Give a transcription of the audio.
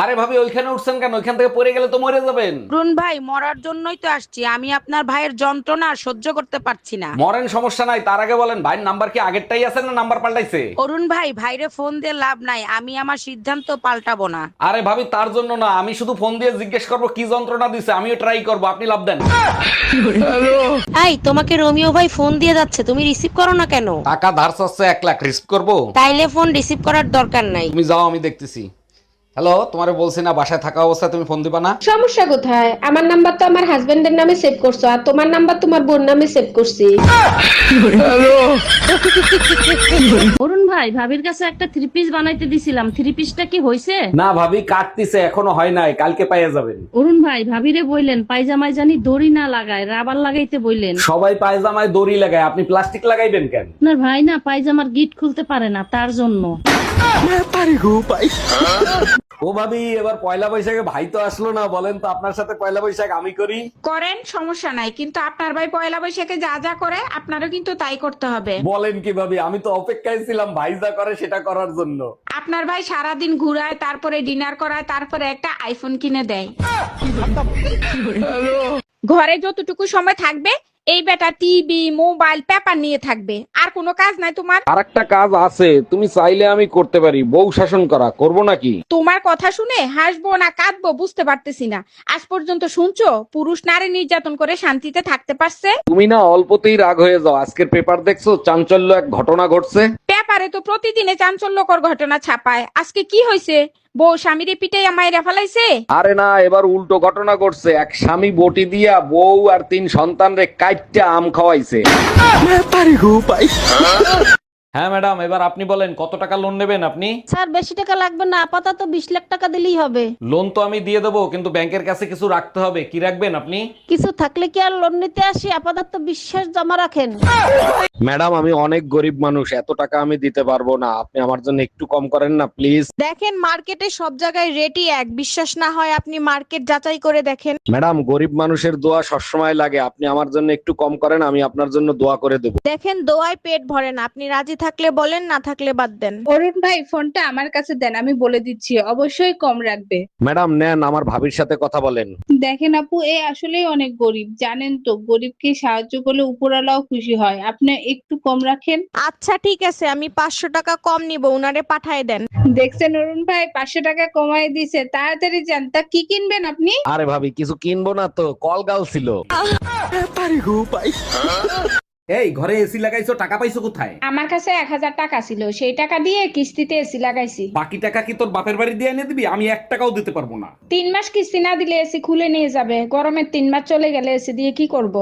আরে ভাবি ওইখানে উঠছেন কেন? ওইখান থেকে পড়ে গেলে তো মরে যাবেন। অরুণ ভাই মরার জন্যই তো আসছি, আমি আপনার ভাইয়ের যন্ত্রণা আর সহ্য করতে পারছি না। মরেন, সমস্যা নাই, তার আগে বলেন ভাইয়ের নাম্বার কি আগেরটাই আছে না নাম্বার পাল্টাইছে? অরুণ ভাই, ভাইরে ফোন দিয়ে লাভ নাই, আমি আমার সিদ্ধান্ত পাল্টাবো না। আরে ভাবি তার জন্য না, আমি শুধু ফোন দিয়ে জিজ্ঞেস করবো কি যন্ত্রণা দিছে, আমিও ট্রাই করবো, আপনি লাভ দেন। এই তোমাকে রোমিও ভাই ফোন দিয়ে যাচ্ছে, তুমি রিসিভ করো না কেন? টাকা ধার চাচ্ছে 1 লাখ, রিস্ক করবো? তাইলে ফোন রিসিভ করার দরকার নাই। তুমি যাও, আমি দেখতেছি। হ্যালো, তোমারে বলছি না বাসায় থাকা অবস্থায় তুমি ফোন দিবা না? সমস্যা কোথায়? আমার নাম্বার তো আমার হাজবেন্ডের নামে সেভ করছো, আর তোমার নাম্বার তোমার বোন নামে সেভ করছি। অরুণ ভাই, ভাবির কাছে একটা থ্রি পিস বানাইতে দিছিলাম, থ্রি পিসটা কি হইছে? না ভাবি, কাটতিছে, এখনো হয় নাই, কালকে পাইয়া যাবেন। অরুণ ভাই, ভাবিরে বইলেন পায়জামায় জানি দড়ি না লাগায়, রাবার লাগাইতে বইলেন। সবাই পায়জামায় দড়ি লাগায়, আপনি প্লাস্টিক লাগাইবেন কেন? আপনার ভাই না পায়জামার গিট খুলতে পারে না, তার জন্য। ও ভাবি, এবার পয়লা বৈশাখে ভাই তো আসলো না, বলেন তো আপনার সাথে পয়লা বৈশাখ আমি করি? করেন, সমস্যা নাই, কিন্তু আপনার ভাই পয়লা বৈশাখে যা যা করে আপনারও কিন্তু তাই করতে হবে। বলেন কি ভাবি, আমি তো অপেক্ষায় ছিলাম ভাই যা করে সেটা করার জন্য। আপনার ভাই সারাদিন ঘুরায়, তারপরে ডিনার করায়, তারপরে একটা আইফোন কিনে দেয়। ঘরে যতটুকু সময় থাকবে এই বেটা টিভি মোবাইল পেপার নিয়ে থাকবে, আর কোনো কাজ নাই তোমার? আর একটা কাজ আছে, তুমি চাইলে আমি করতে পারি, বউ শাসন করা, করব নাকি? তোমার কথা শুনে হাসবো না কাঁদবো বুঝতে পারতেছি না। আজ পর্যন্ত শুনছো পুরুষ নারী নির্যাতন করে শান্তিতে থাকতে পারছে? তুমি না অল্পতেই রাগ হয়ে যাও, আজকের পেপার দেখছো, চাঞ্চল্য এক ঘটনা ঘটছে। পেপারে তো প্রতিদিনে চাঞ্চল্যকর ঘটনা ছাপায়, আজকে কি হয়েছে? বউ স্বামীরে পিটাই আমায় ফেলাইছে? আরে না, এবার উল্টো ঘটনা ঘটছে, এক স্বামী বটি দিয়া বউ আর 3 সন্তান রে কাইটটা আম খাওয়াইছে। হ্যাঁ ম্যাডাম, এবার আপনি বলেন কত টাকা লোন নেবেন আপনি? স্যার, বেশি টাকা লাগবে না, আপাতত 20 লাখ টাকা দিলেই হবে। লোন তো আমি দিয়ে দেবো, কিন্তু ব্যাংকের কাছে কিছু রাখতে হবে, কি রাখবেন আপনি? কিছু থাকলে কি আর লোন নিতে আসি, আপাতত বিশ্বাস জমা রাখেন। ম্যাডাম, আমি অনেক গরিব মানুষ, এত টাকা আমি দিতে পারবো না, আপনি আমার জন্য একটু কম করেন না প্লিজ। দেখেন মার্কেটে সব জায়গায় রেটই এক, বিশ্বাস না হয় আপনি মার্কেট যাচাই করে দেখেন। ম্যাডাম, গরিব মানুষের দোয়া সবসময় লাগে, আপনি আমার জন্য একটু কম করেন, আমি আপনার জন্য দোয়া করে দেবো। দেখেন দোয়ায় পেট ভরে না, আপনি রাজি থাকলে বলেন, না থাকলে বাদ দেন। অরুণ ভাই, ফোনটা আমার কাছে দেন, আমি বলে দিচ্ছি অবশ্যই কম রাখবে। ম্যাডাম নেন, আমার ভাবির সাথে কথা বলেন। দেখেন আপু, এ আসলেই অনেক গরিব, জানেন তো, গরিবকে সাহায্য করলে উপরওয়ালাও খুশি হয়, আপনি একটু কম রাখেন। আচ্ছা ঠিক আছে, আমি 500 টাকা কম নিব, উনারে পাঠায় দেন। দেখছেন অরুণ ভাই, 500 টাকা কমাই দিছে, তাড়াতাড়ি যান। তা কি কিনবেন আপনি? আরে ভাবি, কিছু কিনবো না তো, কল গাল ছিল। এই ঘরে এসি লাগাইছো, টাকা পাইছো কোথায়? আমার কাছে 1000 টাকা ছিল, সেই টাকা দিয়ে কিস্তিতে এসি লাগাইছি। বাকি টাকা কি তোর বাপের বাড়ি দিয়ে এনে দিবি? আমি 1 টাকাও দিতে পারবো না। 3 মাস কিস্তি না দিলে এসি খুলে নিয়ে যাবে, গরমের 3 মাস চলে গেলে এসি দিয়ে কি করব?